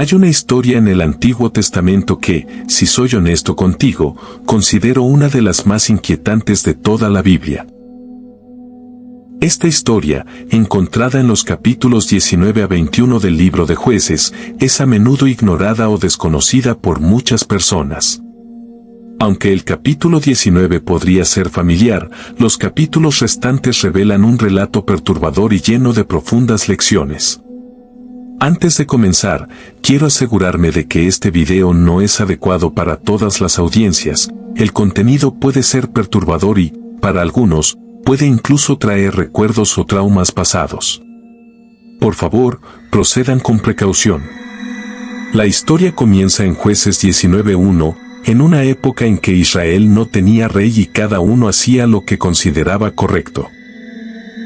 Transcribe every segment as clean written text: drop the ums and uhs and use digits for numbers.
Hay una historia en el Antiguo Testamento que, si soy honesto contigo, considero una de las más inquietantes de toda la Biblia. Esta historia, encontrada en los capítulos 19 a 21 del libro de Jueces, es a menudo ignorada o desconocida por muchas personas. Aunque el capítulo 19 podría ser familiar, los capítulos restantes revelan un relato perturbador y lleno de profundas lecciones. Antes de comenzar, quiero asegurarme de que este video no es adecuado para todas las audiencias. El contenido puede ser perturbador y, para algunos, puede incluso traer recuerdos o traumas pasados. Por favor, procedan con precaución. La historia comienza en Jueces 19:1, en una época en que Israel no tenía rey y cada uno hacía lo que consideraba correcto.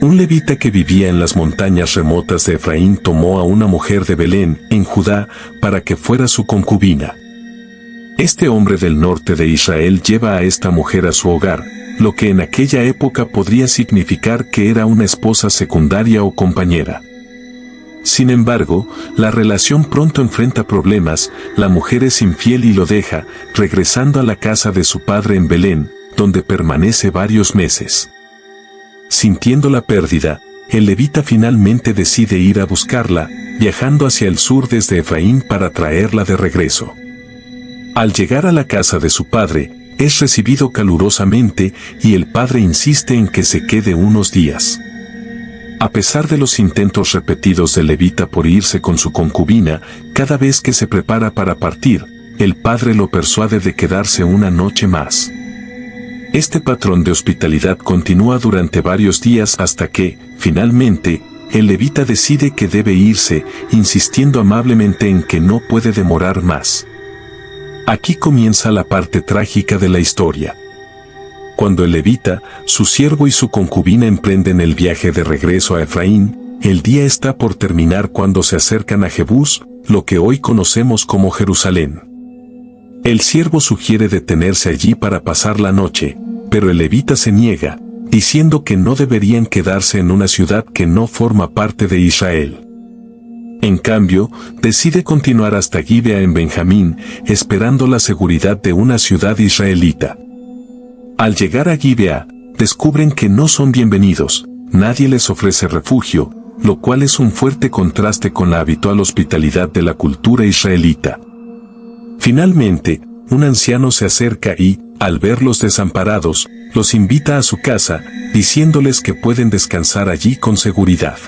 Un levita que vivía en las montañas remotas de Efraín tomó a una mujer de Belén, en Judá, para que fuera su concubina. Este hombre del norte de Israel lleva a esta mujer a su hogar, lo que en aquella época podría significar que era una esposa secundaria o compañera. Sin embargo, la relación pronto enfrenta problemas, la mujer es infiel y lo deja, regresando a la casa de su padre en Belén, donde permanece varios meses. Sintiendo la pérdida, el levita finalmente decide ir a buscarla, viajando hacia el sur desde Efraín para traerla de regreso. Al llegar a la casa de su padre, es recibido calurosamente y el padre insiste en que se quede unos días. A pesar de los intentos repetidos del levita por irse con su concubina, cada vez que se prepara para partir, el padre lo persuade de quedarse una noche más. Este patrón de hospitalidad continúa durante varios días hasta que, finalmente, el levita decide que debe irse, insistiendo amablemente en que no puede demorar más. Aquí comienza la parte trágica de la historia. Cuando el levita, su siervo y su concubina emprenden el viaje de regreso a Efraín, el día está por terminar cuando se acercan a Jebús, lo que hoy conocemos como Jerusalén. El siervo sugiere detenerse allí para pasar la noche, pero el levita se niega, diciendo que no deberían quedarse en una ciudad que no forma parte de Israel. En cambio, decide continuar hasta Gibea en Benjamín, esperando la seguridad de una ciudad israelita. Al llegar a Gibea, descubren que no son bienvenidos, nadie les ofrece refugio, lo cual es un fuerte contraste con la habitual hospitalidad de la cultura israelita. Finalmente, un anciano se acerca y, al verlos desamparados, los invita a su casa, diciéndoles que pueden descansar allí con seguridad.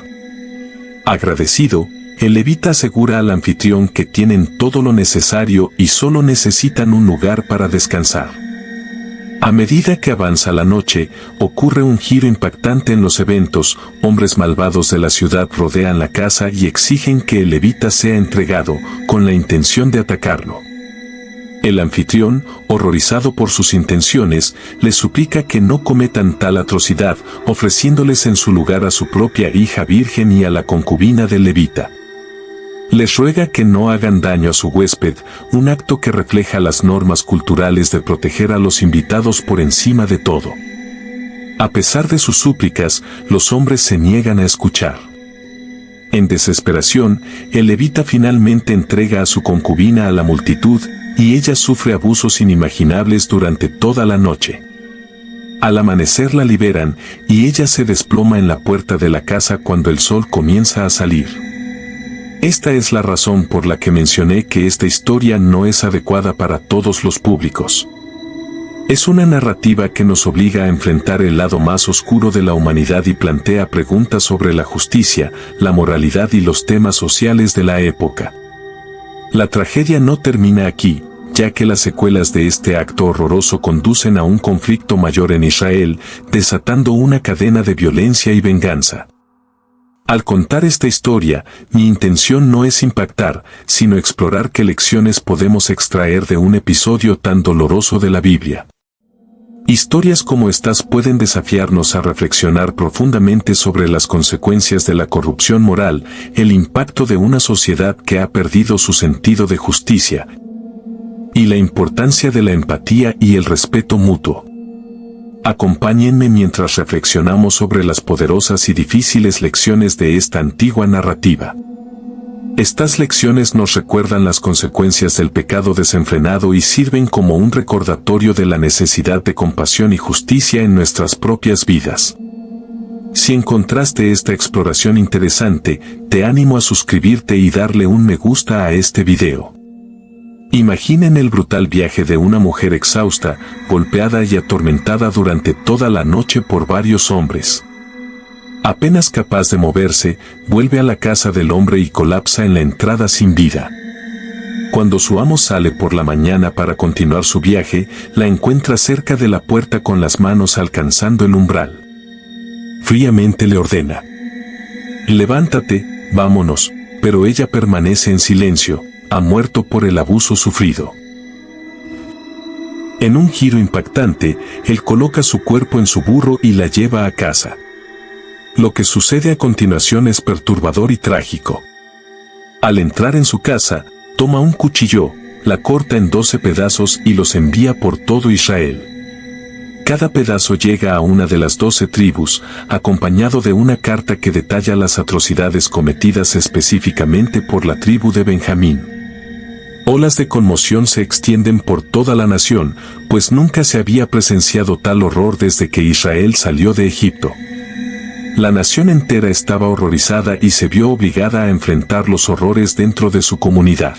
Agradecido, el levita asegura al anfitrión que tienen todo lo necesario y solo necesitan un lugar para descansar. A medida que avanza la noche, ocurre un giro impactante en los eventos, hombres malvados de la ciudad rodean la casa y exigen que el levita sea entregado, con la intención de atacarlo. El anfitrión, horrorizado por sus intenciones, les suplica que no cometan tal atrocidad, ofreciéndoles en su lugar a su propia hija virgen y a la concubina del levita. Les ruega que no hagan daño a su huésped, un acto que refleja las normas culturales de proteger a los invitados por encima de todo. A pesar de sus súplicas, los hombres se niegan a escuchar. En desesperación, el levita finalmente entrega a su concubina a la multitud, y ella sufre abusos inimaginables durante toda la noche. Al amanecer la liberan, y ella se desploma en la puerta de la casa cuando el sol comienza a salir. Esta es la razón por la que mencioné que esta historia no es adecuada para todos los públicos. Es una narrativa que nos obliga a enfrentar el lado más oscuro de la humanidad y plantea preguntas sobre la justicia, la moralidad y los temas sociales de la época. La tragedia no termina aquí, ya que las secuelas de este acto horroroso conducen a un conflicto mayor en Israel, desatando una cadena de violencia y venganza. Al contar esta historia, mi intención no es impactar, sino explorar qué lecciones podemos extraer de un episodio tan doloroso de la Biblia. Historias como estas pueden desafiarnos a reflexionar profundamente sobre las consecuencias de la corrupción moral, el impacto de una sociedad que ha perdido su sentido de justicia, y la importancia de la empatía y el respeto mutuo. Acompáñenme mientras reflexionamos sobre las poderosas y difíciles lecciones de esta antigua narrativa. Estas lecciones nos recuerdan las consecuencias del pecado desenfrenado y sirven como un recordatorio de la necesidad de compasión y justicia en nuestras propias vidas. Si encontraste esta exploración interesante, te animo a suscribirte y darle un me gusta a este video. Imaginen el brutal viaje de una mujer exhausta, golpeada y atormentada durante toda la noche por varios hombres. Apenas capaz de moverse, vuelve a la casa del hombre y colapsa en la entrada sin vida. Cuando su amo sale por la mañana para continuar su viaje, la encuentra cerca de la puerta con las manos alcanzando el umbral. Fríamente le ordena: «Levántate, vámonos», pero ella permanece en silencio, ha muerto por el abuso sufrido. En un giro impactante, él coloca su cuerpo en su burro y la lleva a casa. Lo que sucede a continuación es perturbador y trágico. Al entrar en su casa, toma un cuchillo, la corta en 12 pedazos y los envía por todo Israel. Cada pedazo llega a una de las 12 tribus, acompañado de una carta que detalla las atrocidades cometidas específicamente por la tribu de Benjamín. Olas de conmoción se extienden por toda la nación, pues nunca se había presenciado tal horror desde que Israel salió de Egipto. La nación entera estaba horrorizada y se vio obligada a enfrentar los horrores dentro de su comunidad.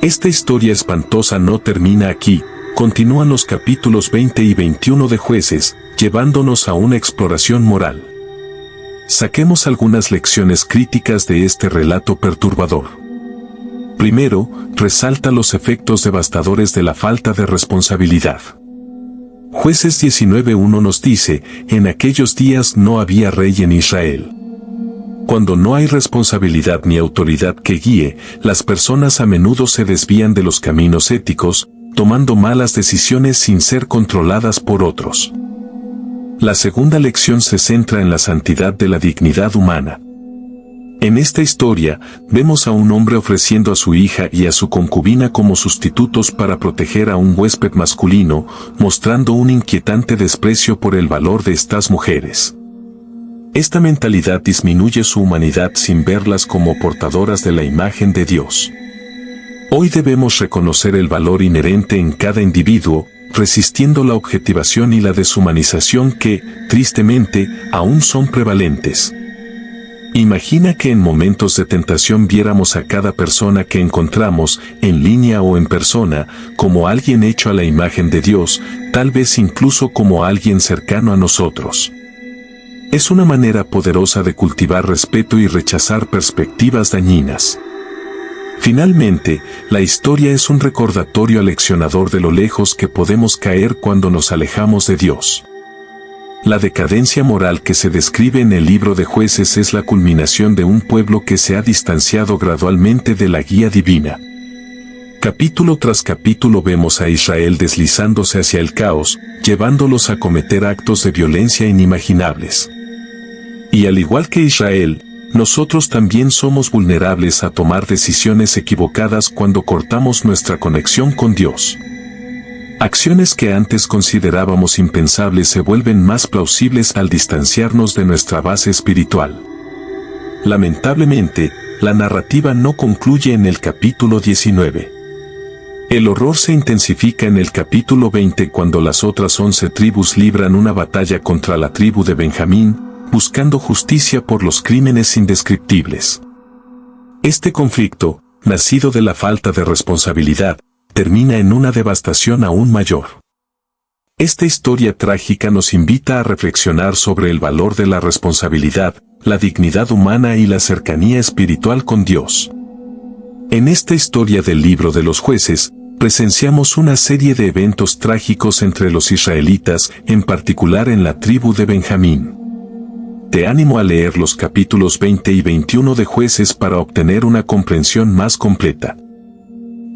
Esta historia espantosa no termina aquí, continúan los capítulos 20 y 21 de Jueces, llevándonos a una exploración moral. Saquemos algunas lecciones críticas de este relato perturbador. Primero, resalta los efectos devastadores de la falta de responsabilidad. Jueces 19:1 nos dice: «En aquellos días no había rey en Israel». Cuando no hay responsabilidad ni autoridad que guíe, las personas a menudo se desvían de los caminos éticos, tomando malas decisiones sin ser controladas por otros. La segunda lección se centra en la santidad de la dignidad humana. En esta historia, vemos a un hombre ofreciendo a su hija y a su concubina como sustitutos para proteger a un huésped masculino, mostrando un inquietante desprecio por el valor de estas mujeres. Esta mentalidad disminuye su humanidad sin verlas como portadoras de la imagen de Dios. Hoy debemos reconocer el valor inherente en cada individuo, resistiendo la objetivación y la deshumanización que, tristemente, aún son prevalentes. Imagina que en momentos de tentación viéramos a cada persona que encontramos, en línea o en persona, como alguien hecho a la imagen de Dios, tal vez incluso como alguien cercano a nosotros. Es una manera poderosa de cultivar respeto y rechazar perspectivas dañinas. Finalmente, la historia es un recordatorio aleccionador de lo lejos que podemos caer cuando nos alejamos de Dios. La decadencia moral que se describe en el libro de Jueces es la culminación de un pueblo que se ha distanciado gradualmente de la guía divina. Capítulo tras capítulo vemos a Israel deslizándose hacia el caos, llevándolos a cometer actos de violencia inimaginables. Y al igual que Israel, nosotros también somos vulnerables a tomar decisiones equivocadas cuando cortamos nuestra conexión con Dios. Acciones que antes considerábamos impensables se vuelven más plausibles al distanciarnos de nuestra base espiritual. Lamentablemente, la narrativa no concluye en el capítulo 19. El horror se intensifica en el capítulo 20 cuando las otras 11 tribus libran una batalla contra la tribu de Benjamín, buscando justicia por los crímenes indescriptibles. Este conflicto, nacido de la falta de responsabilidad, termina en una devastación aún mayor. Esta historia trágica nos invita a reflexionar sobre el valor de la responsabilidad, la dignidad humana y la cercanía espiritual con Dios. En esta historia del libro de los Jueces, presenciamos una serie de eventos trágicos entre los israelitas, en particular en la tribu de Benjamín. Te animo a leer los capítulos 20 y 21 de Jueces para obtener una comprensión más completa.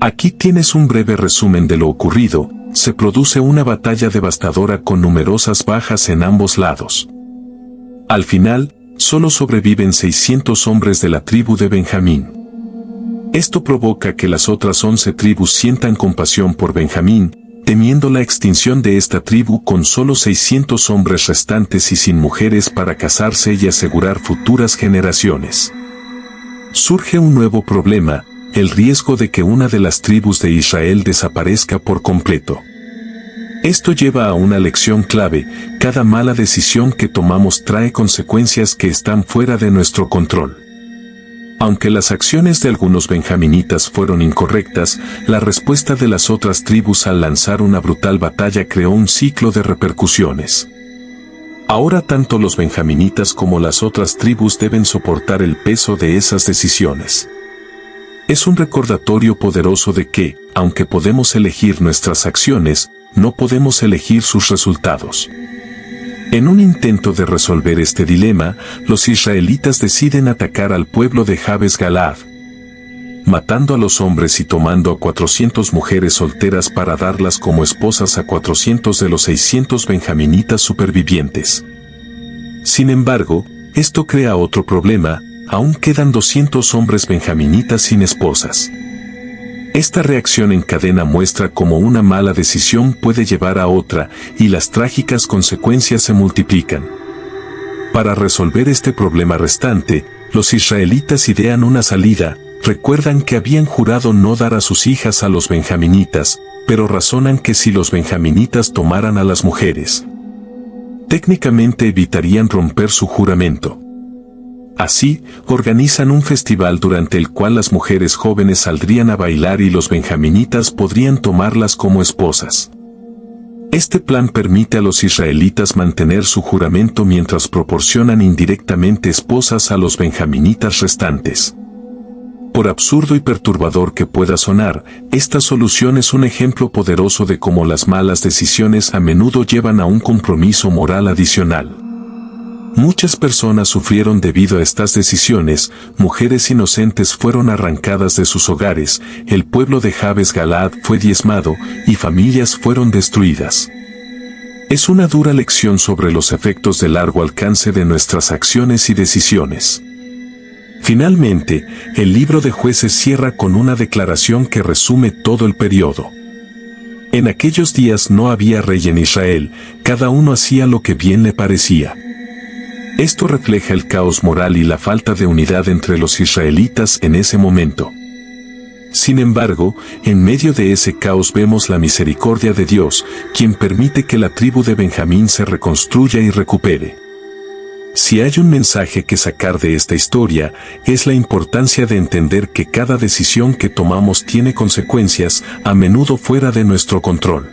Aquí tienes un breve resumen de lo ocurrido. Se produce una batalla devastadora con numerosas bajas en ambos lados. Al final, solo sobreviven 600 hombres de la tribu de Benjamín. Esto provoca que las otras 11 tribus sientan compasión por Benjamín, temiendo la extinción de esta tribu con solo 600 hombres restantes y sin mujeres para casarse y asegurar futuras generaciones. Surge un nuevo problema, el riesgo de que una de las tribus de Israel desaparezca por completo. Esto lleva a una lección clave: cada mala decisión que tomamos trae consecuencias que están fuera de nuestro control. Aunque las acciones de algunos benjaminitas fueron incorrectas, la respuesta de las otras tribus al lanzar una brutal batalla creó un ciclo de repercusiones. Ahora tanto los benjaminitas como las otras tribus deben soportar el peso de esas decisiones. Es un recordatorio poderoso de que, aunque podemos elegir nuestras acciones, no podemos elegir sus resultados. En un intento de resolver este dilema, los israelitas deciden atacar al pueblo de Jabes Galaad, matando a los hombres y tomando a 400 mujeres solteras para darlas como esposas a 400 de los 600 benjaminitas supervivientes. Sin embargo, esto crea otro problema: aún quedan 200 hombres benjaminitas sin esposas. Esta reacción en cadena muestra cómo una mala decisión puede llevar a otra, y las trágicas consecuencias se multiplican. Para resolver este problema restante, los israelitas idean una salida. Recuerdan que habían jurado no dar a sus hijas a los benjaminitas, pero razonan que si los benjaminitas tomaran a las mujeres, técnicamente evitarían romper su juramento. Así, organizan un festival durante el cual las mujeres jóvenes saldrían a bailar y los benjaminitas podrían tomarlas como esposas. Este plan permite a los israelitas mantener su juramento mientras proporcionan indirectamente esposas a los benjaminitas restantes. Por absurdo y perturbador que pueda sonar, esta solución es un ejemplo poderoso de cómo las malas decisiones a menudo llevan a un compromiso moral adicional. Muchas personas sufrieron debido a estas decisiones, mujeres inocentes fueron arrancadas de sus hogares, el pueblo de Jabes Galaad fue diezmado, y familias fueron destruidas. Es una dura lección sobre los efectos de largo alcance de nuestras acciones y decisiones. Finalmente, el libro de Jueces cierra con una declaración que resume todo el periodo. En aquellos días no había rey en Israel, cada uno hacía lo que bien le parecía. Esto refleja el caos moral y la falta de unidad entre los israelitas en ese momento. Sin embargo, en medio de ese caos vemos la misericordia de Dios, quien permite que la tribu de Benjamín se reconstruya y recupere. Si hay un mensaje que sacar de esta historia, es la importancia de entender que cada decisión que tomamos tiene consecuencias, a menudo fuera de nuestro control.